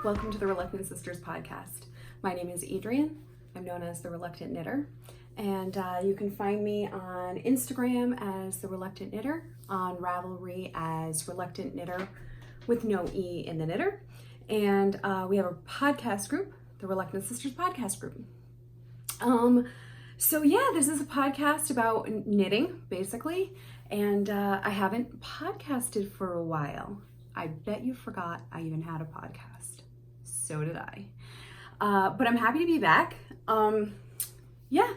Welcome to the Reluctant Sisters podcast. My name is Adrienne. I'm known as the Reluctant Knitter, and you can find me on Instagram as the Reluctant Knitter, on Ravelry as Reluctant Knitter with no E in the knitter, and we have a podcast group, the Reluctant Sisters podcast group. So yeah, this is a podcast about knitting, basically, and I haven't podcasted for a while. I bet you forgot I even had a podcast. So did I. But I'm happy to be back. Yeah,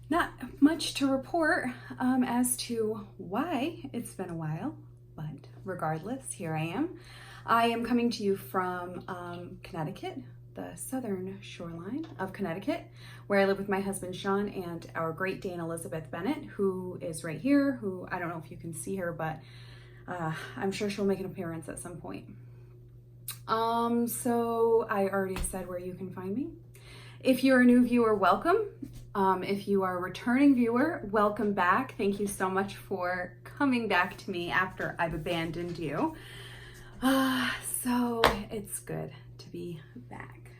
not much to report as to why it's been a while, but regardless, here I am. I am coming to you from Connecticut, the southern shoreline of Connecticut, where I live with my husband Sean and our Great Dane Elizabeth Bennett, who is right here, who I don't know if you can see her, but I'm sure she'll make an appearance at some point. So I already said where you can find me. If you're a new viewer, welcome. If you are a returning viewer, welcome back. Thank you so much for coming back to me after I've abandoned you. So it's good to be back.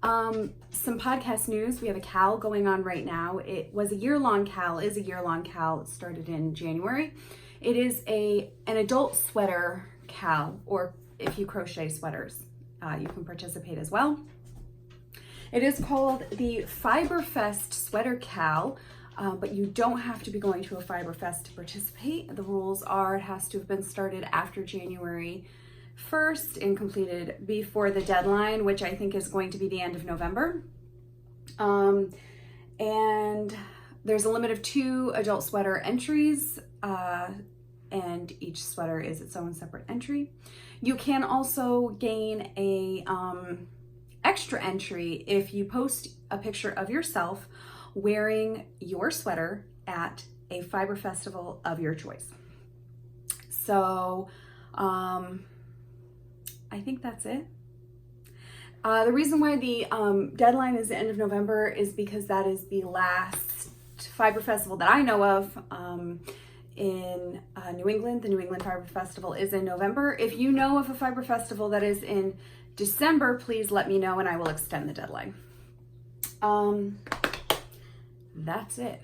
Some podcast news. We have a KAL going on right now. It was a year-long KAL, is a year-long KAL. It started in January. It is an adult sweater KAL, or if you crochet sweaters, you can participate as well. It is called the Fiberfest Sweater KAL, but you don't have to be going to a Fiberfest to participate. The rules are it has to have been started after January 1st and completed before the deadline, which I think is going to be the end of November. And there's a limit of 2 adult sweater entries, and each sweater is its own separate entry. You can also gain a extra entry if you post a picture of yourself wearing your sweater at a fiber festival of your choice. So I think that's it. The reason why the deadline is the end of November is because that is the last fiber festival that I know of in New England. The New England Fiber Festival is in November. If you know of a fiber festival that is in December, please let me know and I will extend the deadline. That's it.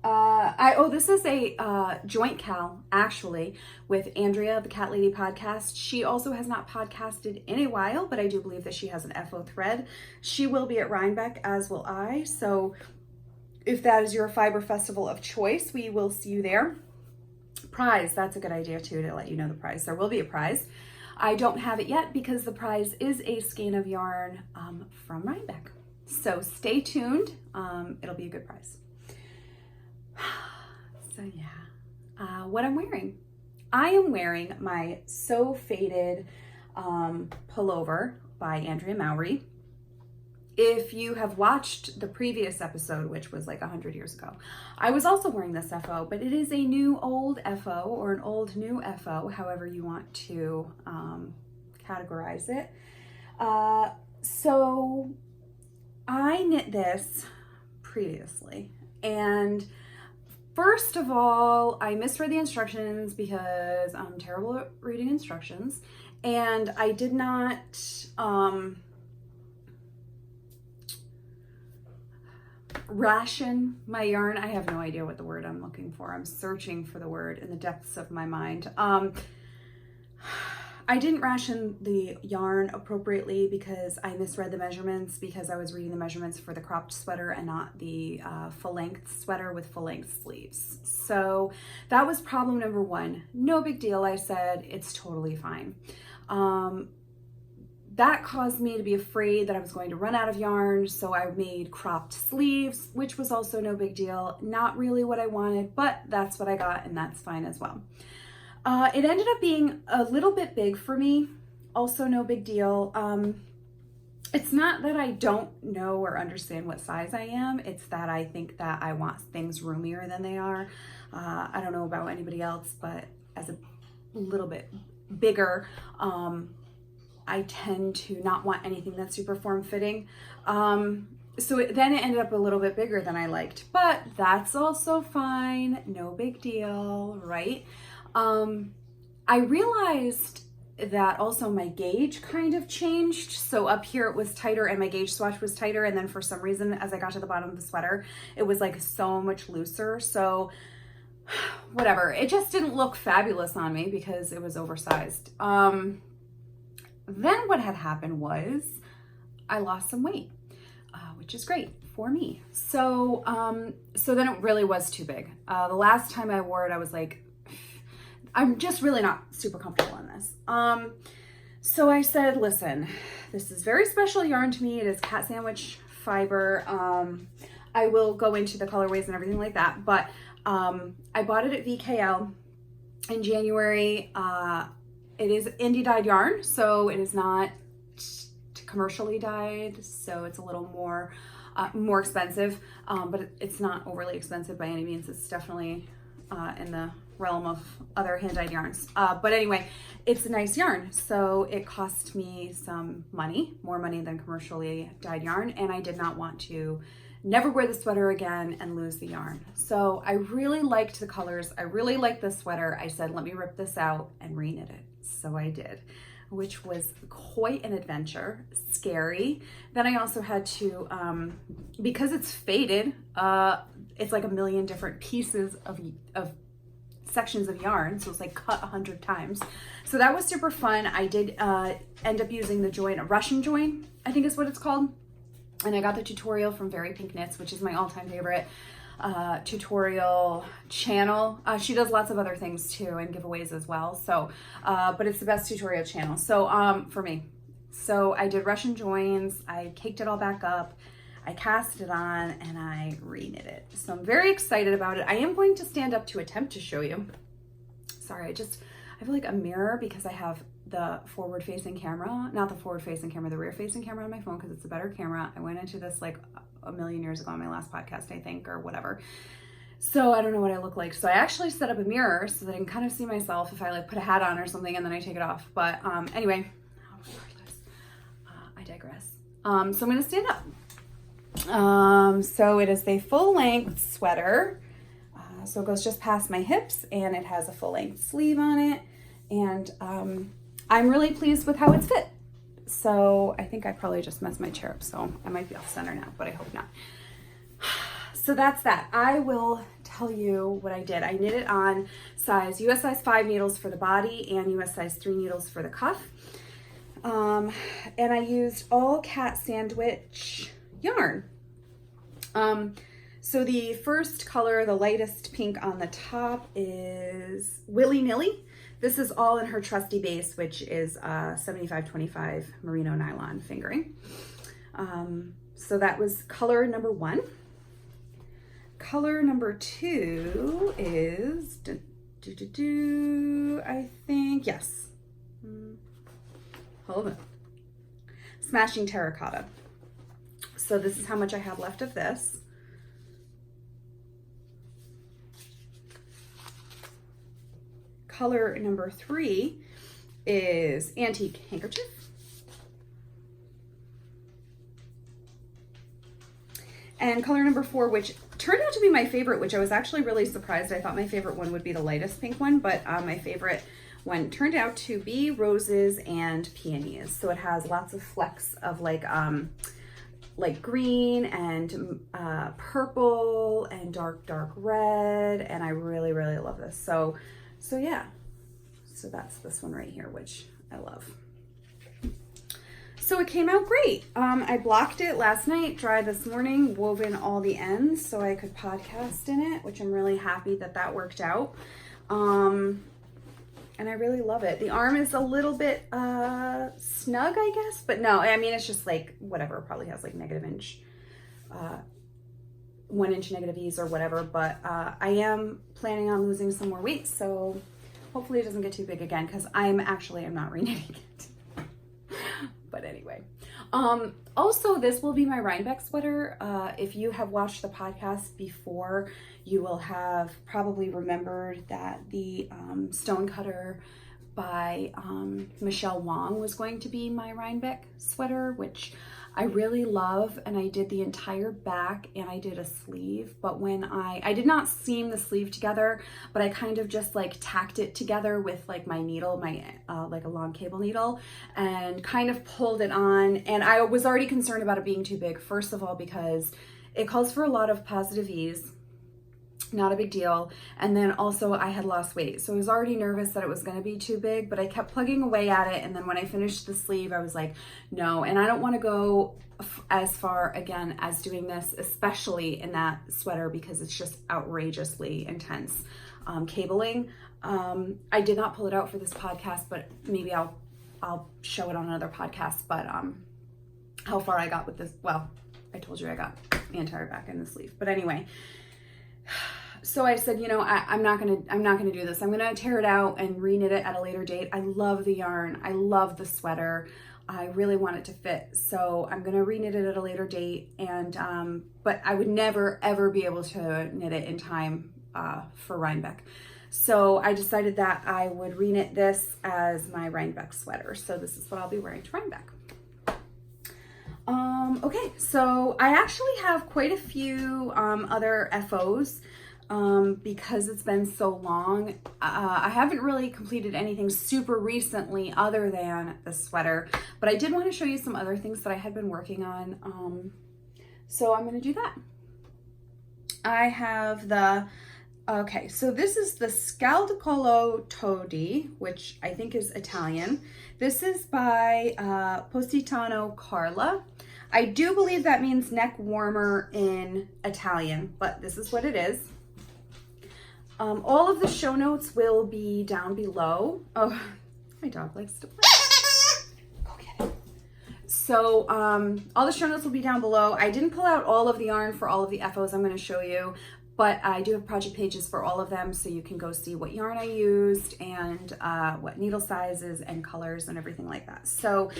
This is a joint KAL, actually, with Andrea of the Cat Lady podcast. She also has not podcasted in a while, but I do believe that she has an FO thread. She will be at Rhinebeck, as will I. So if that is your fiber festival of choice, we will see you there. Prize, that's a good idea too, to let you know the prize. There will be a prize. I don't have it yet because the prize is a skein of yarn from Rhinebeck. So stay tuned. It'll be a good prize. So yeah, what I'm wearing. I am wearing my So Faded pullover by Andrea Mowry. If you have watched the previous episode, which was like 100 years ago, I was also wearing this FO, but it is a new old FO or an old new FO, however you want to categorize it. So I knit this previously, and first of all, I misread the instructions because I'm terrible at reading instructions, and I did not ration my yarn. I have no idea what the word I'm looking for. I'm searching for the word in the depths of my mind. I didn't ration the yarn appropriately because I misread the measurements, because I was reading the measurements for the cropped sweater and not the full-length sweater with full-length sleeves. So that was problem number 1. No big deal, I said. It's totally fine. That caused me to be afraid that I was going to run out of yarn, so I made cropped sleeves, which was also no big deal. Not really what I wanted, but that's what I got, and that's fine as well. It ended up being a little bit big for me, also no big deal. It's not that I don't know or understand what size I am, it's that I think that I want things roomier than they are. I don't know about anybody else, but as a little bit bigger, I tend to not want anything that's super form-fitting. So then it ended up a little bit bigger than I liked, but that's also fine. No big deal, right? I realized that also my gauge kind of changed. So up here it was tighter and my gauge swatch was tighter. And then for some reason, as I got to the bottom of the sweater, it was like so much looser. So whatever, it just didn't look fabulous on me because it was oversized. Then what had happened was I lost some weight, which is great for me. So then it really was too big. The last time I wore it, I was like, I'm just really not super comfortable in this. So I said, listen, this is very special yarn to me. It is cat sandwich fiber. I will go into the colorways and everything like that, but I bought it at VKL in January. It is indie dyed yarn, so it is not commercially dyed, so it's a little more expensive, but it's not overly expensive by any means. It's definitely in the realm of other hand dyed yarns. But anyway, it's a nice yarn, so it cost me some money, more money than commercially dyed yarn, and I did not want to never wear the sweater again and lose the yarn. So I really liked the colors. I really liked the sweater. I said, let me rip this out and reknit it. So I did, which was quite an adventure, scary. Then I also had to, because it's faded, it's like a million different pieces of sections of yarn. So it's like cut 100 times. So that was super fun. I did end up using the join, a Russian join, I think is what it's called. And I got the tutorial from Very Pink Knits, which is my all-time favorite tutorial channel. She does lots of other things too and giveaways as well. So, but it's the best tutorial channel. So for me, so I did Russian joins. I caked it all back up. I cast it on and I reknit it. So I'm very excited about it. I am going to stand up to attempt to show you. Sorry, I feel like a mirror because I have the forward-facing camera, not the forward-facing camera, the rear-facing camera on my phone because it's a better camera. I went into this like a million years ago on my last podcast, I think, or whatever. So I don't know what I look like. So I actually set up a mirror so that I can kind of see myself if I like put a hat on or something and then I take it off. But anyway, I digress. So I'm going to stand up. So it is a full-length sweater. So it goes just past my hips and it has a full-length sleeve on it. And I'm really pleased with how it's fit. So I think I probably just messed my chair up, so I might be off center now, but I hope not. So that's that. I will tell you what I did. I knit it on US size 5 needles for the body and US size 3 needles for the cuff. And I used all cat sandwich yarn. So the first color, the lightest pink on the top, is Willy Nilly. This is all in her trusty base, which is 75/25 merino nylon fingering. So that was color number 1. Color number 2 is, I think, yes. Hold on. Smashing Terracotta. So this is how much I have left of this. Color number 3 is Antique Handkerchief. And color number 4, which turned out to be my favorite, which I was actually really surprised. I thought my favorite one would be the lightest pink one, but my favorite one turned out to be Roses and Peonies. So it has lots of flecks of like green and purple and dark red, and I really love this. So yeah, so that's this one right here, which I love. So it came out great. I blocked it last night, dried this morning, wove in all the ends so I could podcast in it, which I'm really happy that that worked out. And I really love it. The arm is a little bit snug, I guess, but no, I mean, it's just like whatever, it probably has like -1 inch negative ease or whatever, but I am planning on losing some more weight, so hopefully it doesn't get too big again because I'm not reknitting it. But anyway, also this will be my Rhinebeck sweater. If you have watched the podcast before, you will have probably remembered that the Stonecutter by Michelle Wong was going to be my Rhinebeck sweater, which I really love, and I did the entire back and I did a sleeve, but when I did not seam the sleeve together, but I kind of just like tacked it together with like my needle, my like a long cable needle, and kind of pulled it on. And I was already concerned about it being too big, first of all, because it calls for a lot of positive ease. Not a big deal. And then also I had lost weight, so I was already nervous that it was going to be too big, but I kept plugging away at it. And then when I finished the sleeve, I was like, no. And I don't want to go as far again as doing this, especially in that sweater, because it's just outrageously intense cabling. I did not pull it out for this podcast, but maybe I'll show it on another podcast. But how far I got with this, well, I told you I got the entire back and the sleeve, but anyway. So I said, you know, I'm not gonna do this. I'm gonna tear it out and reknit it at a later date. I love the yarn. I love the sweater. I really want it to fit. So I'm gonna reknit it at a later date. And but I would never ever be able to knit it in time for Rhinebeck. So I decided that I would reknit this as my Rhinebeck sweater. So this is what I'll be wearing to Rhinebeck. Okay, so I actually have quite a few other FOs because it's been so long. I haven't really completed anything super recently other than the sweater, but I did want to show you some other things that I had been working on. So I'm going to do that. I have the, okay, so this is the Scaldicolo Todi, which I think is Italian. This is by Positano Carla. I do believe that means neck warmer in Italian, but this is what it is. All of the show notes will be down below. Oh, my dog likes to play. Go get it. So all the show notes will be down below. I didn't pull out all of the yarn for all of the FOs I'm going to show you, but I do have project pages for all of them, so you can go see what yarn I used and what needle sizes and colors and everything like that. So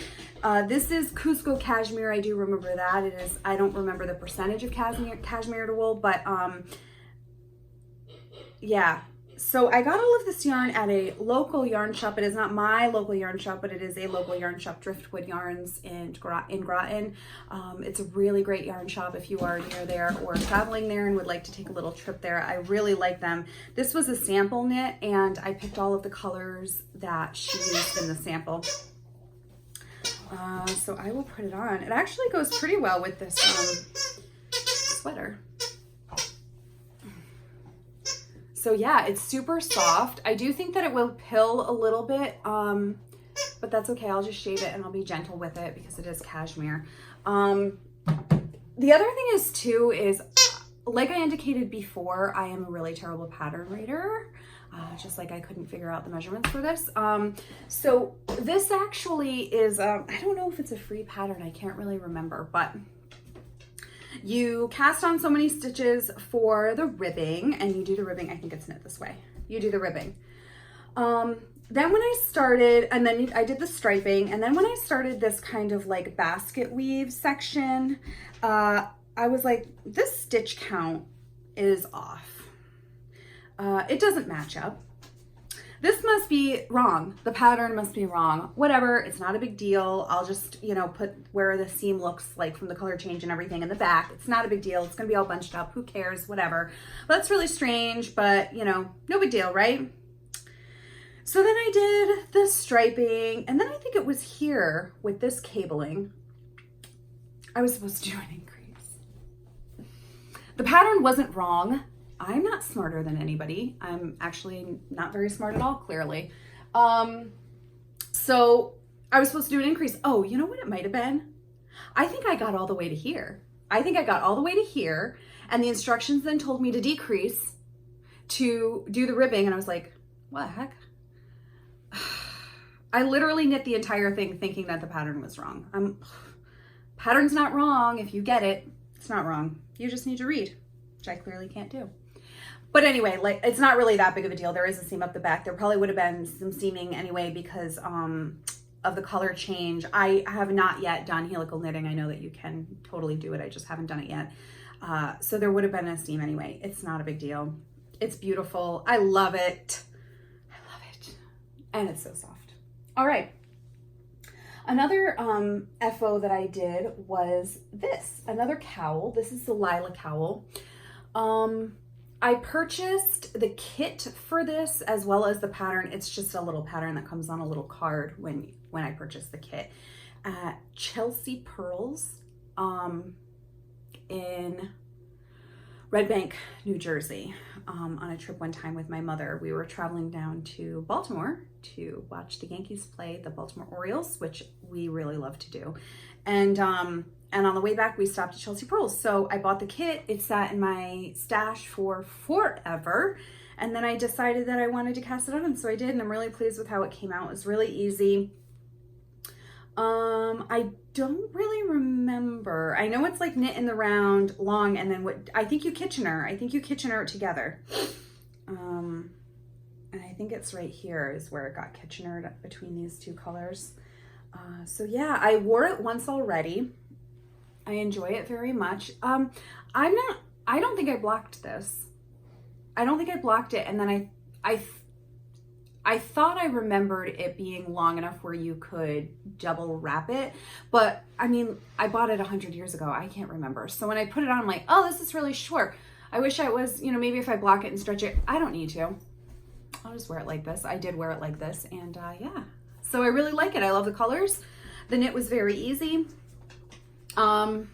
this is Cusco cashmere. I do remember that. It is, I don't remember the percentage of cashmere to wool, but yeah. So I got all of this yarn at a local yarn shop. It is not my local yarn shop, but it is a local yarn shop, Driftwood Yarns in Groton. It's a really great yarn shop if you are near there or traveling there and would like to take a little trip there. I really like them. This was a sample knit, and I picked all of the colors that she used in the sample. So I will put it on. It actually goes pretty well with this sweater. So yeah, it's super soft. I do think that it will pill a little bit, but that's okay. I'll just shave it and I'll be gentle with it because it is cashmere. The other thing is too, is like I indicated before, I am a really terrible pattern reader. Just like I couldn't figure out the measurements for this. So this actually is, I don't know if it's a free pattern. I can't really remember, but you cast on so many stitches for the ribbing, and you do the ribbing. I think it's knit this way. You do the ribbing. Then when I started, and then I did the striping, and then when I started this kind of like basket weave section, I was like, this stitch count is off. It doesn't match up. This must be wrong. The pattern must be wrong. Whatever, it's not a big deal. I'll just, you know, put where the seam looks like from the color change and everything in the back. It's not a big deal. It's gonna be all bunched up. Who cares? Whatever. But that's really strange, but you know, no big deal, right? So then I did the striping, and then I think it was here with this cabling, I was supposed to do an increase. The pattern wasn't wrong. I'm not smarter than anybody. I'm actually not very smart at all, clearly. So I was supposed to do an increase. Oh, you know what it might have been? I think I got all the way to here. I think I got all the way to here, and the instructions then told me to decrease to do the ribbing, and I was like, what the heck? I literally knit the entire thing thinking that the pattern was wrong. Pattern's not wrong. If you get it, it's not wrong. You just need to read, which I clearly can't do. But anyway, like, it's not really that big of a deal. There is a seam up the back. There probably would have been some seaming anyway because of the color change. I have not yet done helical knitting. I know that you can totally do it. I just haven't done it yet. So there would have been a seam anyway. It's not a big deal. It's beautiful. I love it. I love it. And it's so soft. All right. Another FO that I did was this, another cowl. This is the Lila cowl. I purchased the kit for this as well as the pattern. It's just a little pattern that comes on a little card when I purchased the kit at Chelsea Pearls in Red Bank, New Jersey, on a trip one time with my mother. We were traveling down to Baltimore to watch the Yankees play the Baltimore Orioles, which we really love to do. And on the way back, we stopped at Chelsea Pearls. So I bought the kit. It sat in my stash for forever. And then I decided that I wanted to cast it on. So I did, and I'm really pleased with how it came out. It was really easy. I don't really remember. I know it's like knit in the round long, and then what I think you Kitchener it together. And I think it's right here is where it got Kitchenered between these two colors. So yeah, I wore it once already. I enjoy it very much. I don't think I blocked this. I don't think I blocked it, and then I thought I remembered it being long enough where you could double wrap it, but I mean, I bought it 100 years ago. I can't remember. So when I put it on, I'm like, oh, this is really short. I wish I was, maybe if I block it and stretch it, I don't need to. I'll just wear it like this. I did wear it like this, and yeah. So I really like it. I love the colors. The knit was very easy. And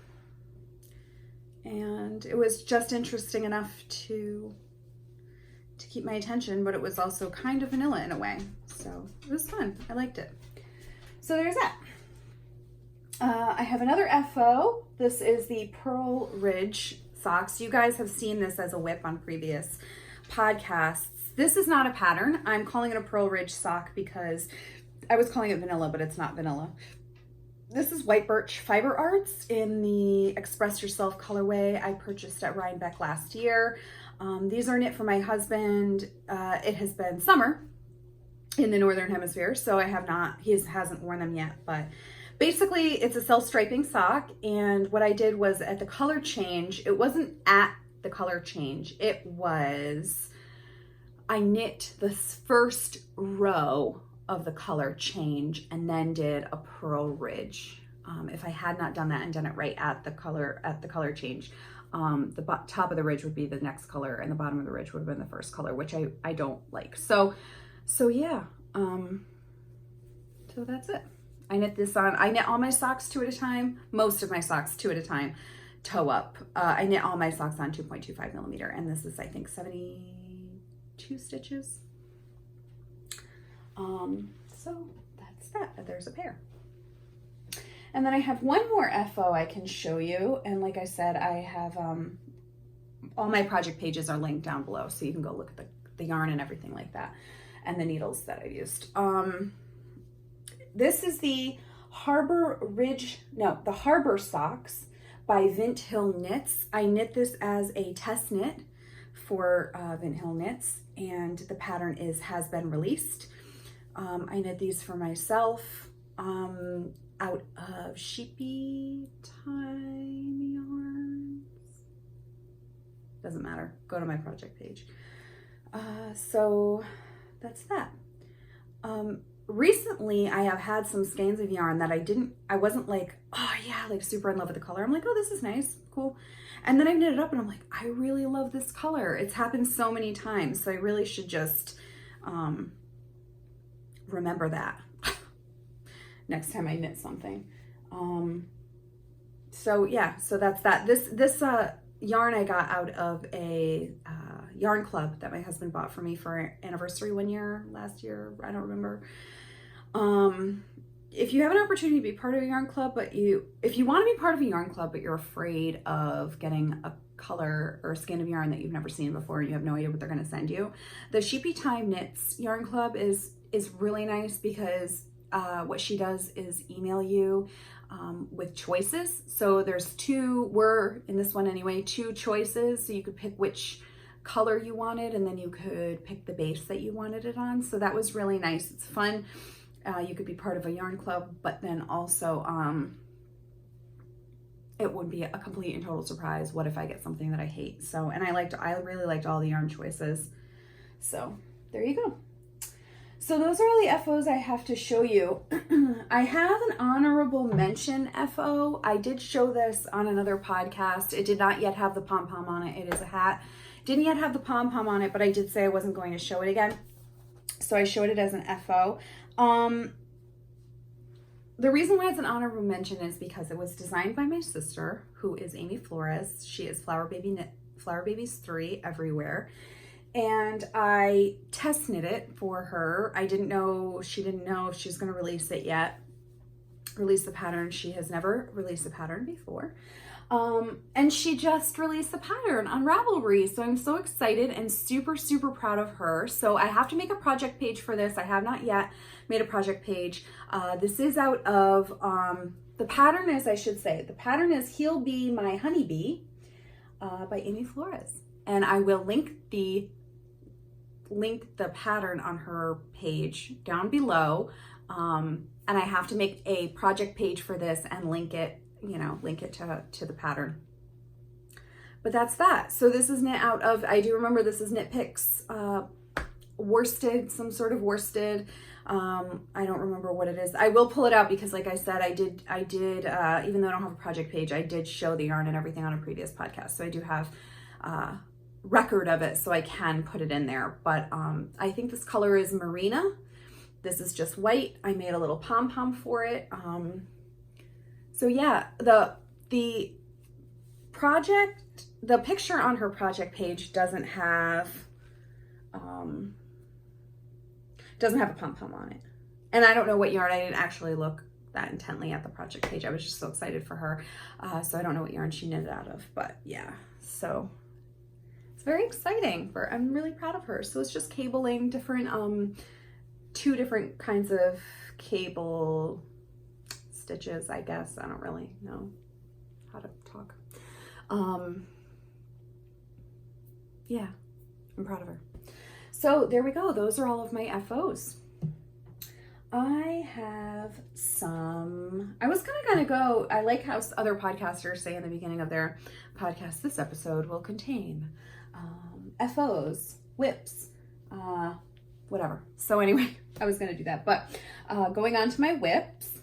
it was just interesting enough to keep my attention, but it was also kind of vanilla in a way. So it was fun. I liked it. So there's that. I have another FO. This is the Pearl Ridge socks. You guys have seen this as a whip on previous podcasts. This is not a pattern. I'm calling it a Pearl Ridge sock because I was calling it vanilla, but it's not vanilla. This is White Birch Fiber Arts in the Express Yourself colorway I purchased at Rhinebeck last year. These are knit for my husband. It has been summer in the Northern Hemisphere, so he hasn't worn them yet, but basically it's a self-striping sock, and what I did was at the color change, it wasn't at the color change, I knit the first row of the color change and then did a Pearl Ridge. If I had not done that and done it right at the color change, the top of the ridge would be the next color and the bottom of the ridge would have been the first color, which I don't like. So yeah, so that's it. I knit this on. I knit all my socks 2 at a time, most of my socks 2 at a time, toe up. I knit all my socks on 2.25 millimeter, and this is, I think, 72 stitches. So that's that. There's a pair. And then I have one more FO I can show you. And like I said, I have, all my project pages are linked down below, so you can go look at the yarn and everything like that, and the needles that I used. This is the Harbor Socks by Vint Hill Knits. I knit this as a test knit for Vint Hill Knits, and the pattern has been released. I knit these for myself out of Sheepy Time Yarns. Doesn't matter. Go to my project page. So that's that. Recently I have had some skeins of yarn that I wasn't like, oh yeah, like super in love with the color. I'm like, oh, this is nice, cool. And then I knit it up and I'm like, I really love this color. It's happened so many times. So I really should just remember that next time I knit something. So yeah, so that's that. This yarn I got out of a yarn club that my husband bought for me for anniversary last year, I don't remember. If you have an opportunity to be part of a yarn club, if you want to be part of a yarn club, but you're afraid of getting a color or a skein of yarn that you've never seen before and you have no idea what they're going to send you, the Sheepy Time Knits yarn club is really nice because what she does is email you with choices. So there's in this one anyway, 2 choices. So you could pick which color you wanted, and then you could pick the base that you wanted it on. So that was really nice. It's fun. You could be part of a yarn club, but then also it would be a complete and total surprise. What if I get something that I hate? So, and I really liked all the yarn choices. So there you go. So those are all the FOs I have to show you. I have an honorable mention FO. I did show this on another podcast. It did not yet have the pom-pom on it. It is a hat. Didn't yet have the pom-pom on it, but I did say I wasn't going to show it again. So I showed it as an FO. The reason why it's an honorable mention is because it was designed by my sister, who is Amy Flores. She is Flower Babies 3 everywhere. And I test knit it for her. She didn't know if she was going to release it yet. Release the pattern. She has never released a pattern before. And she just released the pattern on Ravelry. So I'm so excited and super, super proud of her. So I have to make a project page for this. I have not yet made a project page. This is out of, the pattern is He'll Be My Honeybee by Amy Flores. And I will link the pattern on her page down below. And I have to make a project page for this and link it to the pattern. But that's that. So this is knit out of, I do remember this is Knit Picks worsted, some sort of worsted. I don't remember what it is. I will pull it out because like I said, I did, even though I don't have a project page, I did show the yarn and everything on a previous podcast. So I do have record of it, so I can put it in there. But I think this color is Marina. This is just white. I made a little pom-pom for it. So yeah, the picture on her project page doesn't have a pom-pom on it. And I don't know what yarn. I didn't actually look that intently at the project page. I was just so excited for her. So I don't know what yarn she knitted out of, but yeah, so it's very exciting. I'm really proud of her. So it's just cabling different, 2 different kinds of cable stitches, I guess. I don't really know how to talk. Yeah, I'm proud of her. So there we go. Those are all of my FOs. I have I was gonna go, I like how other podcasters say in the beginning of their podcast, this episode will contain FOs, whips, whatever. So anyway, I was gonna do that, but going on to my whips.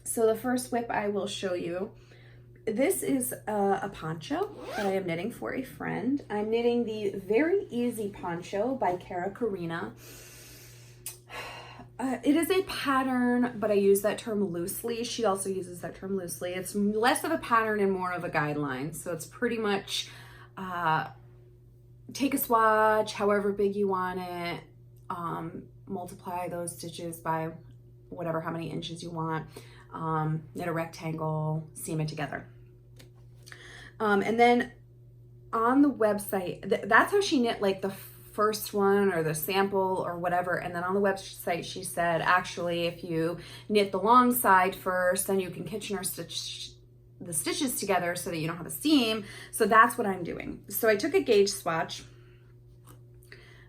So the first whip I will show you, this is a poncho that I am knitting for a friend. I'm knitting the Very Easy Poncho by Cara Karina. It is a pattern, but I use that term loosely. She also uses that term loosely. It's less of a pattern and more of a guideline. So it's pretty much take a swatch, however big you want it, multiply those stitches by how many inches you want, knit a rectangle, seam it together. And then on the website, that's how she knit like the first one or the sample or whatever. And then on the website, she said, actually, if you knit the long side first, then you can Kitchener stitch the stitches together so that you don't have a seam. So that's what I'm doing. So I took a gauge swatch.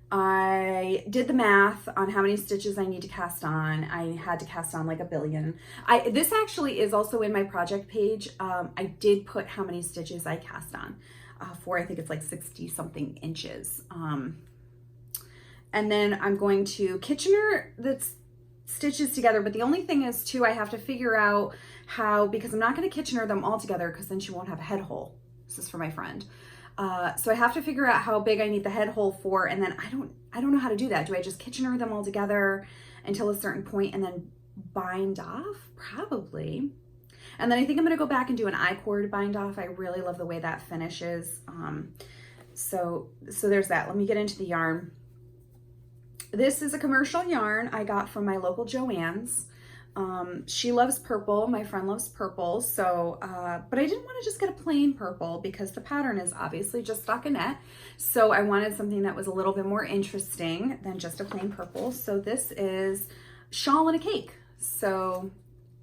I did the math on how many stitches I need to cast on. I had to cast on like 1 billion. This actually is also in my project page. I did put how many stitches I cast on for, I think it's like 60 something inches. And then I'm going to Kitchener the stitches together. But the only thing is too, I have to figure out how, because I'm not going to Kitchener them all together because then she won't have a head hole. This is for my friend. So I have to figure out how big I need the head hole for, and then I don't know how to do that. Do I just Kitchener them all together until a certain point and then bind off? Probably. And then I think I'm going to go back and do an I-cord bind off. I really love the way that finishes. So there's that. Let me get into the yarn. This is a commercial yarn I got from my local Joann's. She loves purple. My friend loves purple. So, but I didn't want to just get a plain purple because the pattern is obviously just stockinette. So I wanted something that was a little bit more interesting than just a plain purple. So this is Shawl and a Cake. So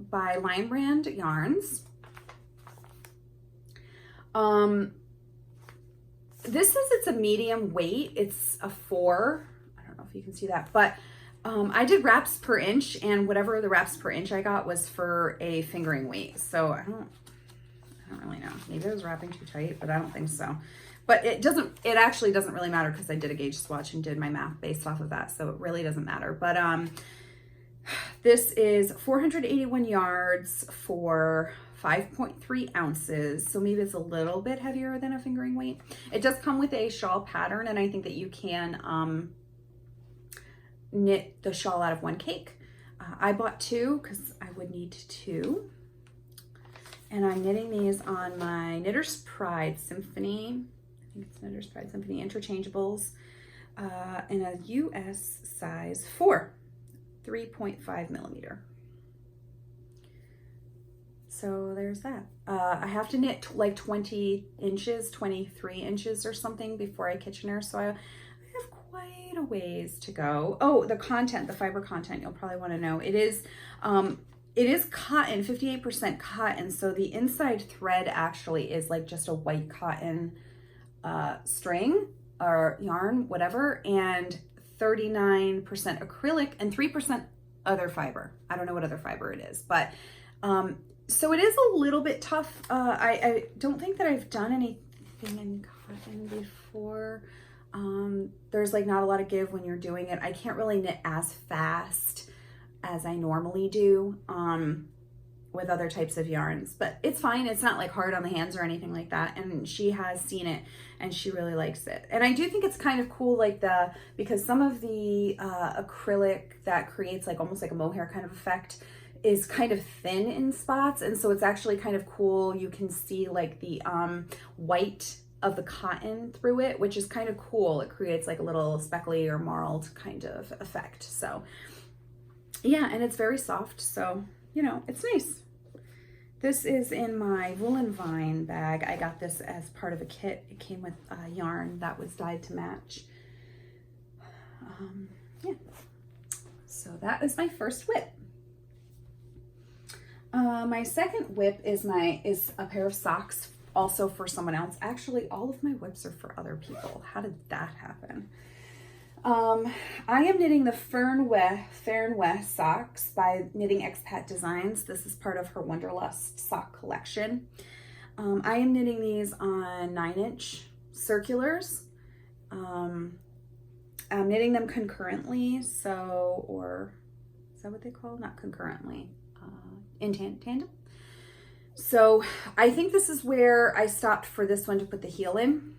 by Lion Brand Yarns. It's a medium weight. It's a 4. I don't know if you can see that, but I did wraps per inch, and whatever the wraps per inch I got was for a fingering weight. So I don't I don't really know. Maybe I was wrapping too tight, but I don't think so. But it actually doesn't really matter because I did a gauge swatch and did my math based off of that. So it really doesn't matter. But this is 481 yards for 5.3 ounces. So maybe it's a little bit heavier than a fingering weight. It does come with a shawl pattern, and I think that you can knit the shawl out of one cake. I bought two because I would need two. And I'm knitting these on my Knitter's Pride Symphony. I think it's Knitter's Pride Symphony interchangeables in a US size 4, 3.5 millimeter. So there's that. I have to knit like 20 inches, 23 inches or something before I Kitchener. So I have quite a ways to go. Oh, the content, the fiber content, you'll probably want to know. It is cotton, 58% cotton. So the inside thread actually is like just a white cotton string or yarn, whatever, and 39% acrylic and 3% other fiber. I don't know what other fiber it is, but so it is a little bit tough. I don't think that I've done anything in cotton before. There's like not a lot of give when you're doing it. I can't really knit as fast as I normally do with other types of yarns, but it's fine. It's not like hard on the hands or anything like that. And she has seen it and she really likes it. And I do think it's kind of cool, like because some of the acrylic that creates like almost like a mohair kind of effect is kind of thin in spots. And so it's actually kind of cool. You can see like the white of the cotton through it, which is kind of cool. It creates like a little speckly or marled kind of effect. So yeah, and it's very soft. So, you know, it's nice. This is in my Woolen Vine bag. I got this as part of a kit. It came with yarn that was dyed to match. Yeah. So that is my first whip. My second whip is a pair of socks, also for someone else. Actually, all of my whips are for other people. How did that happen? I am knitting the Fair and West socks by Knitting Expat Designs. This is part of her Wonderlust sock collection. I am knitting these on 9-inch circulars. I'm knitting them concurrently, or is that what they call? Not concurrently, in tandem. So I think this is where I stopped for this one to put the heel in.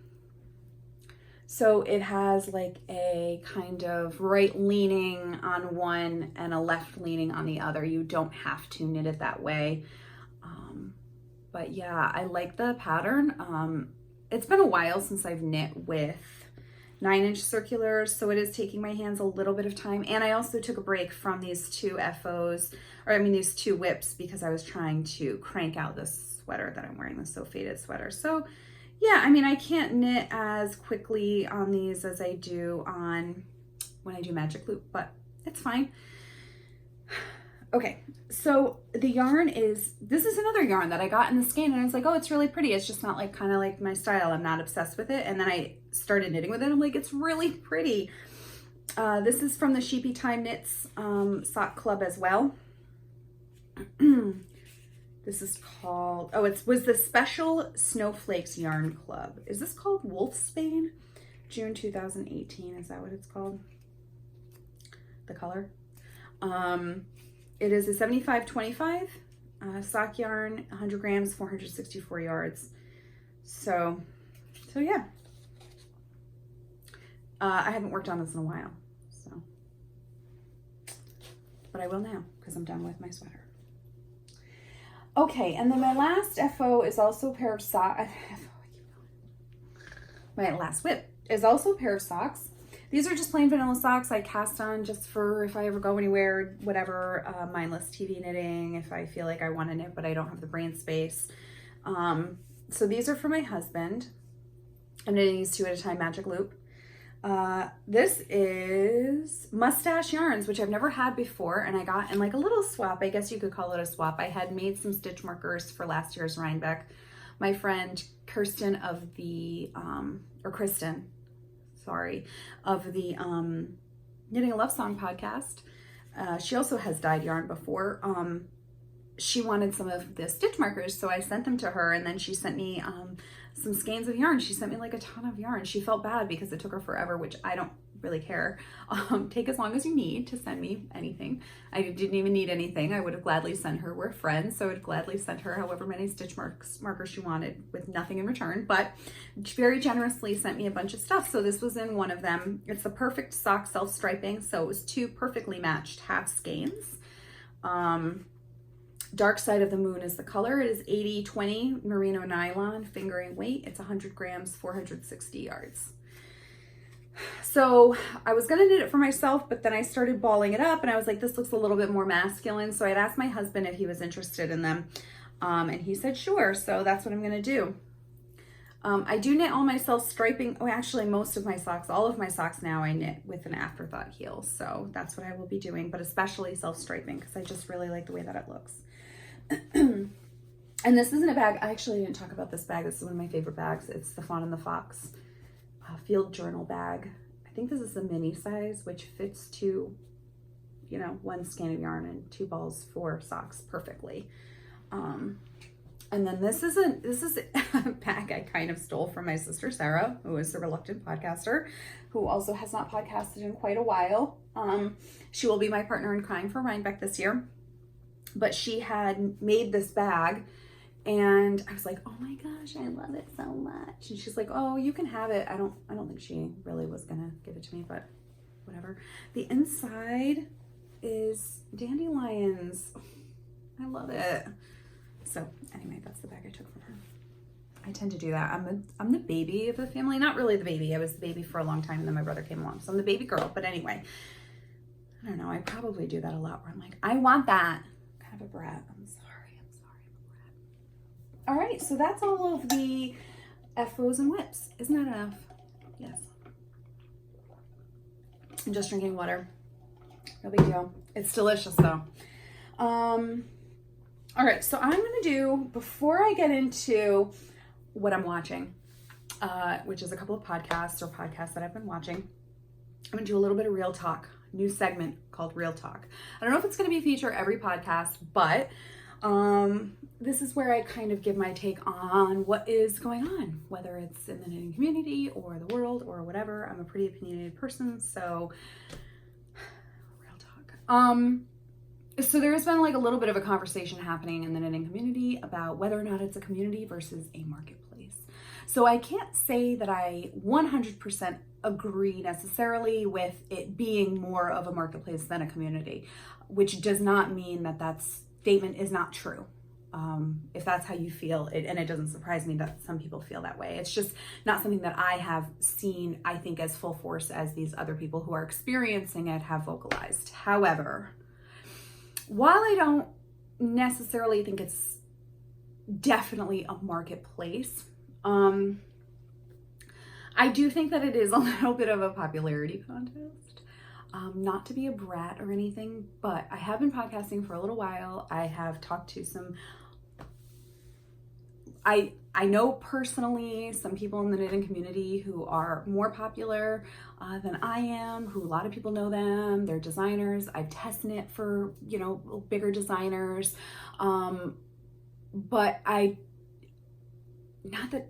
So it has like a kind of right leaning on one and a left leaning on the other. You don't have to knit it that way. But yeah, I like the pattern. It's been a while since I've knit with 9-inch circulars, so it is taking my hands a little bit of time. And I also took a break from these two these two whips, because I was trying to crank out this sweater that I'm wearing, this So Faded sweater. So yeah, I mean, I can't knit as quickly on these as I do when I do Magic Loop, but it's fine. Okay, so the yarn this is another yarn that I got in the skein, and I was like, oh, it's really pretty. It's just not like kind of like my style. I'm not obsessed with it. And then I started knitting with it. I'm like, it's really pretty. This is from the Sheepy Time Knits sock club as well. This is called, was the Special Snowflakes Yarn Club. Is this called Wolfsbane? June 2018, is that what it's called? The color? It is a 75-25 sock yarn, 100 grams, 464 yards. So yeah. I haven't worked on this in a while, so. But I will now, because I'm done with my sweater. Okay, and then my last FO is also a pair of socks. My last whip is also a pair of socks. These are just plain vanilla socks I cast on just for if I ever go anywhere, whatever, mindless TV knitting, if I feel like I want to knit but I don't have the brain space. So these are for my husband. I'm knitting these 2 at a time, Magic Loop. This is Mustache Yarns, which I've never had before, and I got in like a little swap. I guess you could call it a swap. I had made some stitch markers for last year's Rhinebeck. My friend Kristen of the Knitting a Love Song podcast. She also has dyed yarn before. she wanted some of the stitch markers, so I sent them to her, and then she sent me some skeins of yarn. She sent me like a ton of yarn. She felt bad because it took her forever, which I don't really care. Take as long as you need to send me anything. I didn't even need anything. I would have gladly sent her. We're friends, so I would gladly send her however many stitch markers she wanted with nothing in return, but she very generously sent me a bunch of stuff. So this was in one of them. It's the Perfect Sock Self-Striping, so it was 2 perfectly matched half skeins. Dark Side of the Moon is the color. It is 80/20 merino nylon fingering weight. It's 100 grams, 460 yards. So I was gonna knit it for myself, but then I started balling it up and I was like, this looks a little bit more masculine. So I'd asked my husband if he was interested in them. And he said, sure. So that's what I'm gonna do. I do knit all my self-striping. Oh, actually most of my socks, all of my socks now I knit with an afterthought heel. So that's what I will be doing, but especially self-striping because I just really like the way that it looks. And this isn't a bag. I actually didn't talk about this bag. This is one of my favorite bags. It's the Fawn and the Fox field journal bag. I think this is a mini size, which fits to, you know, 1 skein of yarn and 2 balls for socks perfectly. And then this is a bag I kind of stole from my sister Sarah, who is a reluctant podcaster, who also has not podcasted in quite a while. She will be my partner in crime for Rhinebeck this year. But she had made this bag and I was like, oh my gosh, I love it so much. And she's like, oh, you can have it. I don't think she really was gonna give it to me, but whatever. The inside is dandelions. I love it. So anyway, that's the bag I took from her. I tend to do that. I'm the baby of the family. Not really the baby. I was the baby for a long time and then my brother came along. So I'm the baby girl. But anyway, I don't know. I probably do that a lot where I'm like, I want that. Kind of a brat. I'm sorry, I'm a brat. All right, so that's all of the FOs and whips. Isn't that enough? Yes. I'm just drinking water. No big deal. It's delicious though. All right, so I'm gonna do, before I get into what I'm watching, which is a couple of podcasts that I've been watching, I'm gonna do a little bit of real talk. New segment called Real Talk. I don't know if it's going to be a feature every podcast, but this is where I kind of give my take on what is going on, whether it's in the knitting community or the world or whatever. I'm a pretty opinionated person, so real talk. So there's been like a little bit of a conversation happening in the knitting community about whether or not it's a community versus a marketplace. So I can't say that I 100% agree necessarily with it being more of a marketplace than a community, which does not mean that that statement is not true. If that's how you feel, and it doesn't surprise me that some people feel that way. It's just not something that I have seen, I think, as full force as these other people who are experiencing it have vocalized. However, while I don't necessarily think it's definitely a marketplace, I do think that it is a little bit of a popularity contest. Not to be a brat or anything, but I have been podcasting for a little while. I have talked to some, I know personally some people in the knitting community who are more popular than I am, who a lot of people know them. They're designers. I've test knit for, you know, bigger designers. But not that,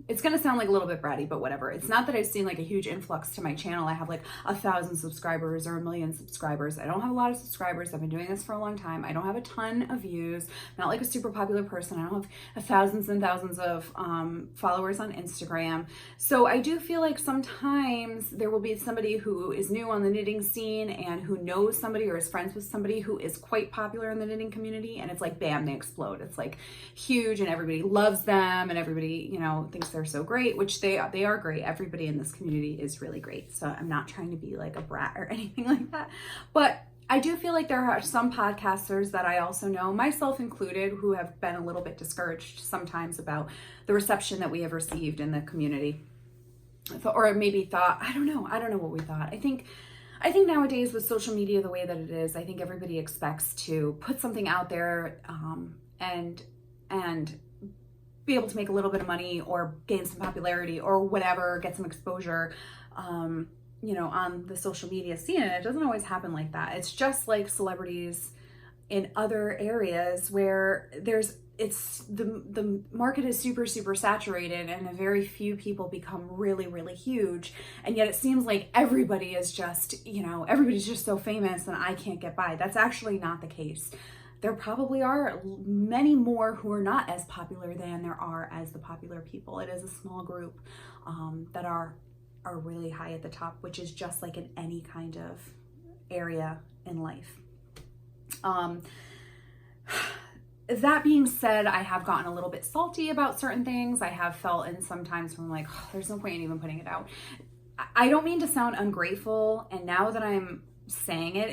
it's going to sound like a little bit bratty, but whatever. It's not that I've seen like a huge influx to my channel. I have like 1,000 subscribers or 1,000,000 subscribers. I don't have a lot of subscribers. I've been doing this for a long time. I don't have a ton of views. I'm not like a super popular person. I don't have thousands and thousands of followers on Instagram. So I do feel like sometimes there will be somebody who is new on the knitting scene and who knows somebody or is friends with somebody who is quite popular in the knitting community. And it's like, bam, they explode. It's like huge and everybody loves them and everybody, you know, thinks they're so great, which they are great. Everybody in this community is really great. So I'm not trying to be like a brat or anything like that. But I do feel like there are some podcasters that I also know, myself included, who have been a little bit discouraged sometimes about the reception that we have received in the community. Or maybe thought, I don't know what we thought. I think nowadays with social media the way that it is, I think everybody expects to put something out there and be able to make a little bit of money or gain some popularity or whatever, get some exposure, you know, on the social media scene. And it doesn't always happen like that. It's just like celebrities in other areas where the market is super saturated and a very few people become really huge, and yet it seems like everybody is just, everybody's just so famous and I can't get by. That's actually not the case. There probably are many more who are not as popular than there are as the popular people. It is a small group that are really high at the top, which is just like in any kind of area in life. That being said, I have gotten a little bit salty about certain things. I have felt, and sometimes I'm like, oh, there's no point in even putting it out. I don't mean to sound ungrateful, and now that I'm saying it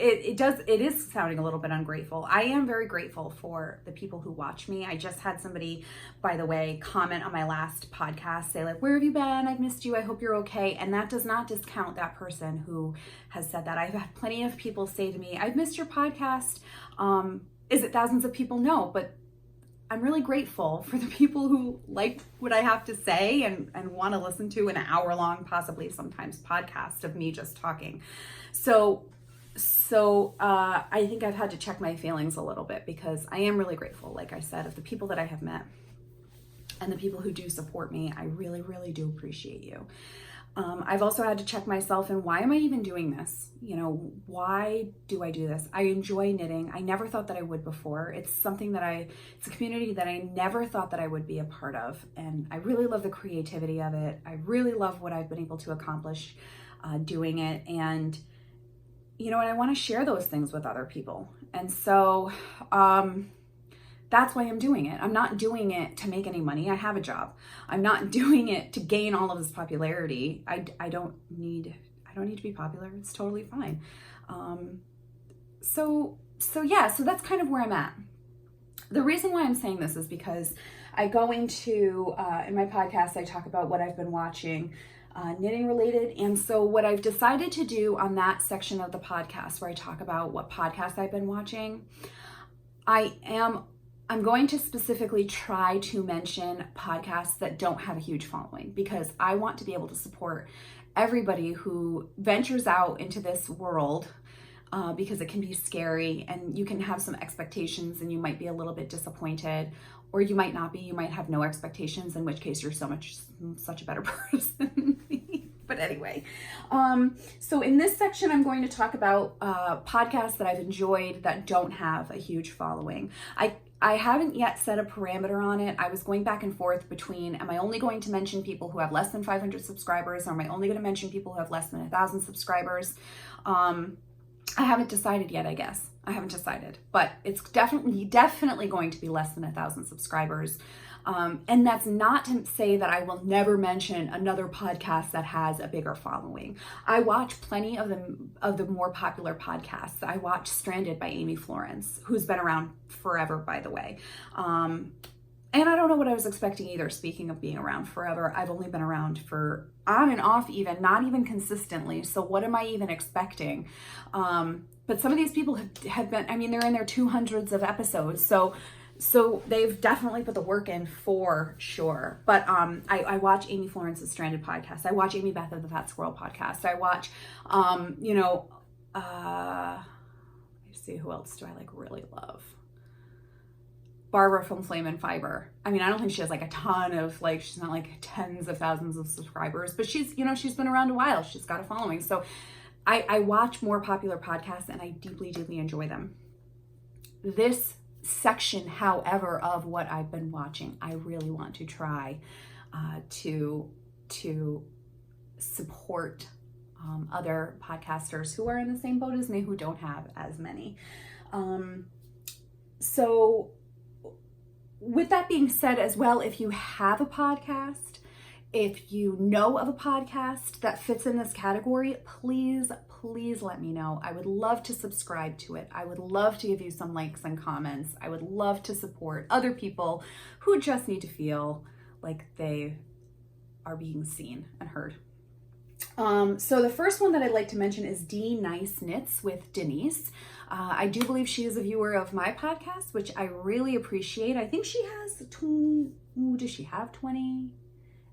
is sounding a little bit ungrateful. I am very grateful for the people who watch me. I just had somebody, by the way, comment on my last podcast, say like, where have you been? I've missed you. I hope you're okay. And that does not discount that person who has said that. I've had plenty of people say to me, I've missed your podcast. Is it thousands of people? No, but I'm really grateful for the people who like what I have to say and want to listen to an hour-long, possibly sometimes podcast of me just talking. So I think I've had to check my feelings a little bit, because I am really grateful, like I said, of the people that I have met and the people who do support me. I really do appreciate you. I've also had to check myself, and why am I even doing this? Why do I do this? I enjoy knitting. I never thought that I would before. It's something that it's a community that I never thought that I would be a part of. And I really love the creativity of it. I really love what I've been able to accomplish doing it. And, and I want to share those things with other people. And so, that's why I'm doing it. I'm not doing it to make any money. I have a job. I'm not doing it to gain all of this popularity. I don't need to be popular. It's totally fine. So that's kind of where I'm at. The reason why I'm saying this is because I go into, in my podcast, I talk about what I've been watching, knitting related. And so what I've decided to do on that section of the podcast where I talk about what podcasts I've been watching, I'm going to specifically try to mention podcasts that don't have a huge following, because I want to be able to support everybody who ventures out into this world, because it can be scary and you can have some expectations and you might be a little bit disappointed, or you might not be. You might have no expectations, in which case you're such a better person than me. But anyway, so in this section, I'm going to talk about podcasts that I've enjoyed that don't have a huge following. I haven't yet set a parameter on it. I was going back and forth between, am I only going to mention people who have less than 500 subscribers, or am I only going to mention people who have less than 1,000 subscribers? I haven't decided yet, I guess. I haven't decided, but it's definitely going to be less than 1,000 subscribers. And that's not to say that I will never mention another podcast that has a bigger following. I watch plenty of the more popular podcasts. I watch Stranded by Amy Florence, who's been around forever, by the way. And I don't know what I was expecting either. Speaking of being around forever, I've only been around for on and off, even not even consistently. So what am I even expecting? But some of these people have been, they're in their 200s of episodes. So they've definitely put the work in for sure. But I watch Amy Florence's Stranded podcast. I watch Amy Beth of the Fat Squirrel podcast. I watch, let's see, who else do I really love? Barbara from Flame and Fiber. I don't think she has a ton of she's not tens of thousands of subscribers, but she's been around a while. She's got a following. So I watch more popular podcasts and I deeply enjoy them. This section, however, of what I've been watching, I really want to try to support other podcasters who are in the same boat as me, who don't have as many. So with that being said as well, if you have a podcast, if you know of a podcast that fits in this category, please let me know. I would love to subscribe to it. I would love to give you some likes and comments. I would love to support other people who just need to feel like they are being seen and heard. So the first one that I'd like to mention is D Nice Knits with Denise. I do believe she is a viewer of my podcast, which I really appreciate. I think she has does she have 20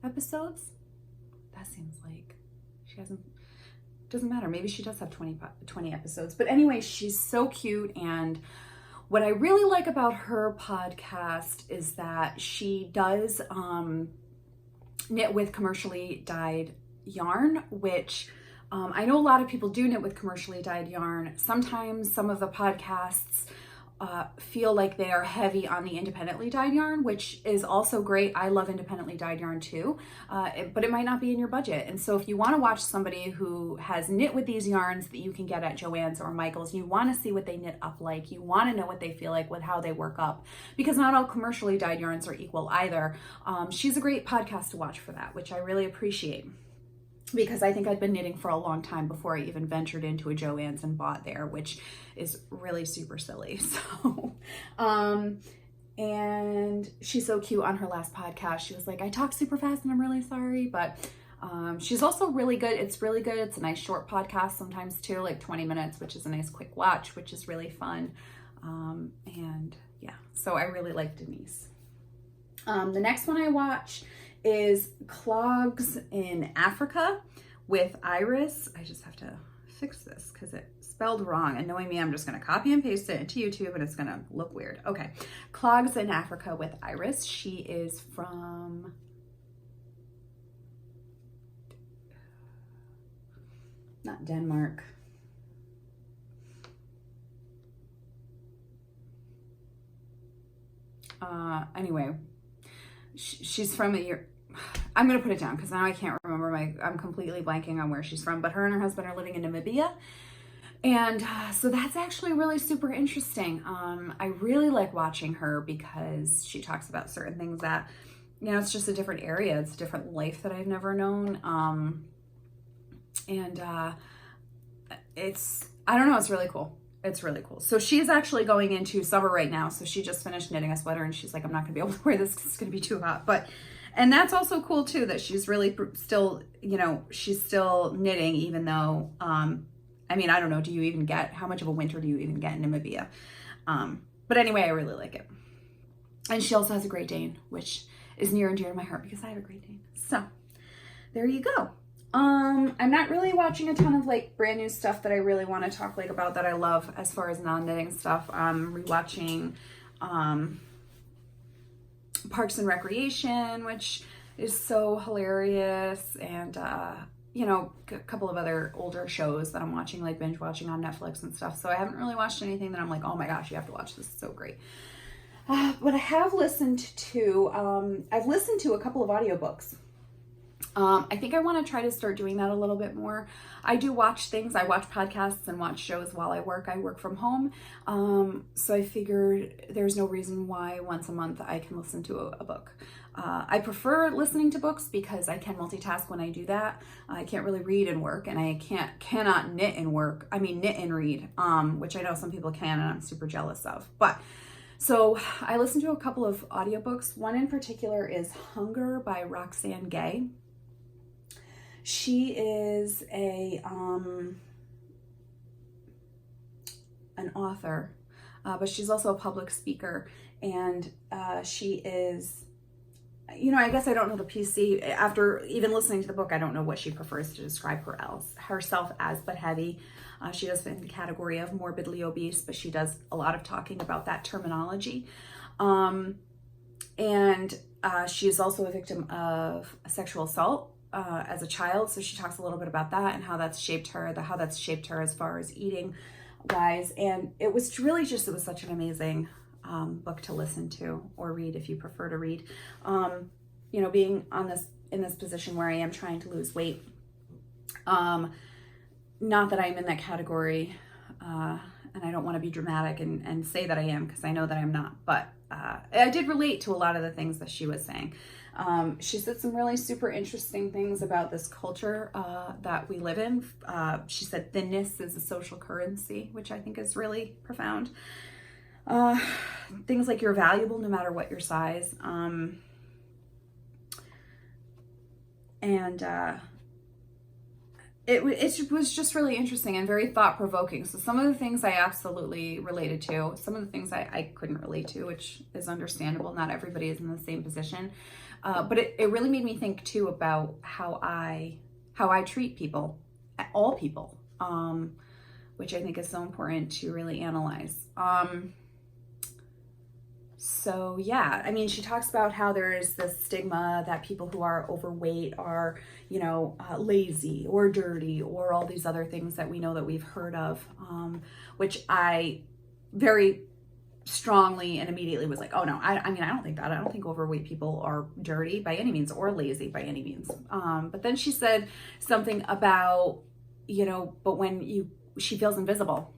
episodes? That seems like she hasn't. Doesn't matter. Maybe she does have 20 episodes. But anyway, she's so cute and What I really like about her podcast is that she does knit with commercially dyed yarn, which I know a lot of people do knit with commercially dyed yarn. Sometimes some of the podcasts feel like they are heavy on the independently dyed yarn, which is also great. I love independently dyed yarn too, but it might not be in your budget. And so if you want to watch somebody who has knit with these yarns that you can get at Joann's or Michael's, you want to see what they knit up like, you want to know what they feel like with how they work up, because not all commercially dyed yarns are equal either. She's a great podcast to watch for that, which I really appreciate, because I think I'd been knitting for a long time before I even ventured into a Joann's and bought there, which is really super silly. So, and she's so cute on her last podcast. She was like, I talk super fast and I'm really sorry, but she's also really good. It's really good. It's a nice short podcast sometimes too, like 20 minutes, which is a nice quick watch, which is really fun. And yeah, so I really like Denise. The next one I watch is Clogs in Africa with Iris. I just have to fix this because it's spelled wrong, and knowing me, I'm just going to copy and paste it into YouTube and it's going to look weird. Okay, Clogs in Africa with Iris. She is from not Denmark. Anyway, she's from I'm going to put it down because now I can't remember I'm completely blanking on where she's from, but her and her husband are living in Namibia. And so that's actually really super interesting. I really like watching her because she talks about certain things that, you know, it's just a different area. It's a different life that I've never known. I don't know, it's really cool. It's really cool. So she's actually going into summer right now. So she just finished knitting a sweater and she's like, I'm not gonna be able to wear this because it's gonna be too hot. And that's also cool too, that she's really still, you know, she's still knitting, even though, I mean, I don't know, how much of a winter do you even get in Namibia? But anyway, I really like it. And she also has a Great Dane, which is near and dear to my heart because I have a Great Dane. So there you go. I'm not really watching a ton of like brand new stuff that I really want to talk like about that I love as far as non-knitting stuff. I'm rewatching Parks and Recreation, which is so hilarious, and you know, a couple of other older shows that I'm watching, like binge watching on Netflix and stuff. So I haven't really watched anything that I'm like, oh my gosh, you have to watch this, it's so great. But I have listened to I've listened to a couple of audiobooks. I think I want to try to start doing that a little bit more. I do watch things. I watch podcasts and watch shows while I work. I work from home. So I figured there's no reason why once a month I can listen to a book. I prefer listening to books because I can multitask when I do that. I can't really read and work, and I cannot knit and work. I mean, knit and read, which I know some people can, and I'm super jealous of. But so I listened to a couple of audiobooks. One in particular is Hunger by Roxane Gay. She is an author, but she's also a public speaker, and she is, you know, I guess I don't know the PC. After even listening to the book, I don't know what she prefers to describe herself as, but heavy. She does fit in the category of morbidly obese, but she does a lot of talking about that terminology. And she is also a victim of sexual assault as a child, so she talks a little bit about that and how that's shaped her, as far as eating wise. And it was really just, it was such an amazing book to listen to or read if you prefer to read. You know, being in this position where I am trying to lose weight, not that I'm in that category, and I don't want to be dramatic and say that I am, because I know that I'm not, but I did relate to a lot of the things that she was saying. She said some really super interesting things about this culture that we live in. She said thinness is a social currency, which I think is really profound. Things like you're valuable no matter what your size. It was just really interesting and very thought-provoking. So some of the things I absolutely related to, some of the things I couldn't relate to, which is understandable. Not everybody is in the same position. But it really made me think too about how I treat people, all people, which I think is so important to really analyze. So yeah, I mean, she talks about how there is this stigma that people who are overweight are, you know, lazy or dirty or all these other things that we know that we've heard of, which I very strongly and immediately was like, oh no, I mean, I don't think that. I don't think overweight people are dirty by any means or lazy by any means. But then she said something about, you know, but when she feels invisible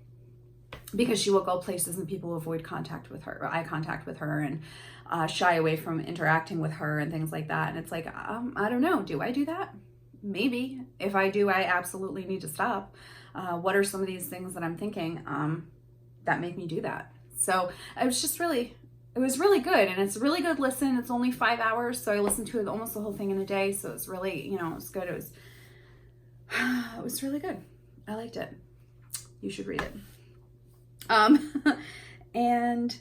because she will go places and people avoid contact with her or eye contact with her and shy away from interacting with her and things like that. And it's like, I don't know. Do I do that? Maybe. If I do, I absolutely need to stop. What are some of these things that I'm thinking that make me do that? So it was really good. And it's a really good listen. It's only 5 hours. So I listened to it almost the whole thing in a day. So it's really, you know, it was good. It was really good. I liked it. You should read it. And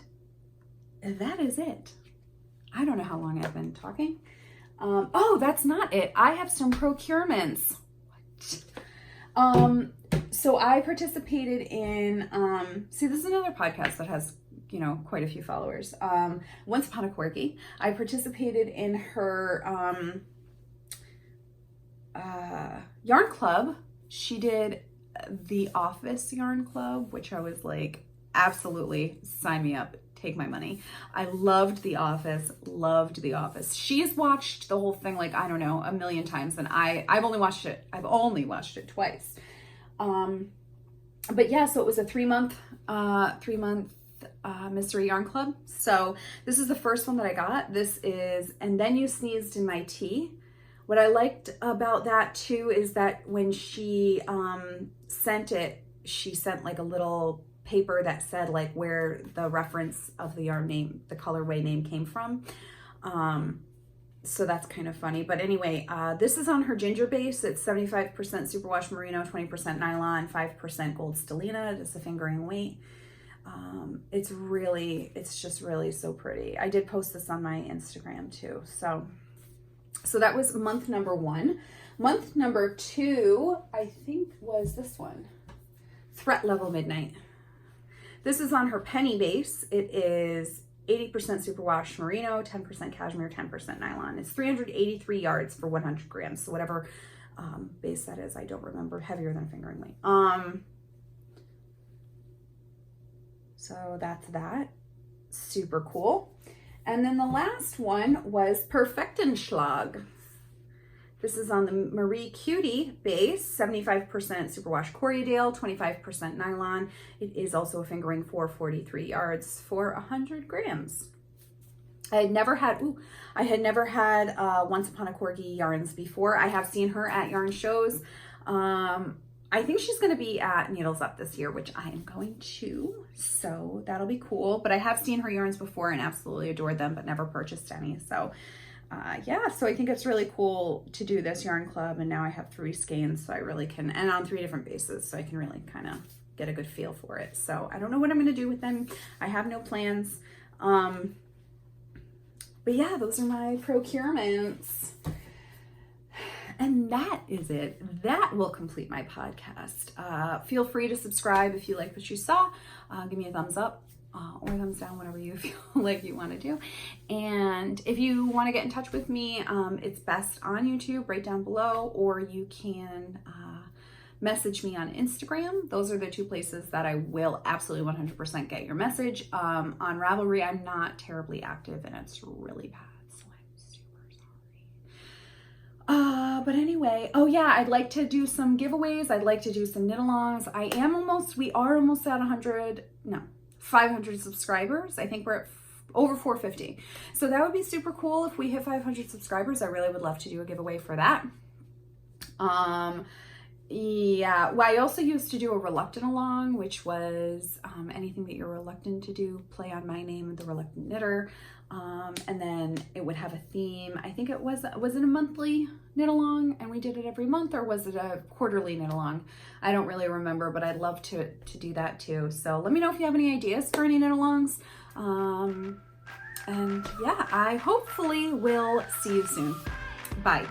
that is it. I don't know how long I've been talking. Oh, that's not it. I have some procurements. So I participated in, see, this is another podcast that has, you know, quite a few followers. Once Upon a Corgi, I participated in her, yarn club. She did the Office yarn club, which I was like, absolutely sign me up, take my money. I loved The Office, loved The Office. She has watched the whole thing like, I don't know, a million times, and I've only watched it twice. But yeah, so it was a 3-month mystery yarn club. So this is the first one that I got. This is And Then You Sneezed in My Tea. What I liked about that too is that when she sent it, she sent like a little paper that said like where the reference of the yarn name, the colorway name came from. So that's kind of funny. But anyway, this is on her ginger base. It's 75% superwash merino, 20% nylon, 5% gold stellina. Just a fingering weight. It's just really so pretty. I did post this on my Instagram too. So that was month number 1. Month number 2, I think, was this one. Threat Level Midnight. This is on her penny base. It is 80% superwash merino, 10% cashmere, 10% nylon. It's 383 yards for 100 grams. So whatever base that is, I don't remember. Heavier than fingering weight. So that's that. Super cool. And then the last one was Perfektenschlag. This is on the Marie Cutie base, 75% superwash Corriedale, 25% nylon. It is also a fingering 443 yards for 100 grams. I had never had Once Upon a Corgi yarns before. I have seen her at yarn shows. I think she's going to be at Needles Up this year, which I am going to, so that'll be cool. But I have seen her yarns before and absolutely adored them, but never purchased any. So yeah, so I think it's really cool to do this yarn club, and now I have 3 skeins, so I really can, and on 3 different bases, so I can really kind of get a good feel for it. So I don't know what I'm going to do with them. I have no plans. But yeah, those are my procurements. And that is it. That will complete my podcast. Feel free to subscribe if you like what you saw. Give me a thumbs up or thumbs down, whatever you feel like you want to do. And if you want to get in touch with me, it's best on YouTube right down below, or you can message me on Instagram. Those are the 2 places that I will absolutely 100% get your message. On Ravelry, I'm not terribly active and it's really bad. But anyway, oh yeah, I'd like to do some giveaways. I'd like to do some knit-alongs. We are almost at 500 subscribers. I think we're at over 450. So that would be super cool if we hit 500 subscribers. I really would love to do a giveaway for that. Yeah, well, I also used to do a reluctant along, which was anything that you're reluctant to do, play on my name, The Reluctant Knitter. And then it would have a theme. I think was it a monthly knit along and we did it every month, or was it a quarterly knit along? I don't really remember, but I'd love to do that too. So let me know if you have any ideas for any knit alongs. And yeah, I hopefully will see you soon. Bye.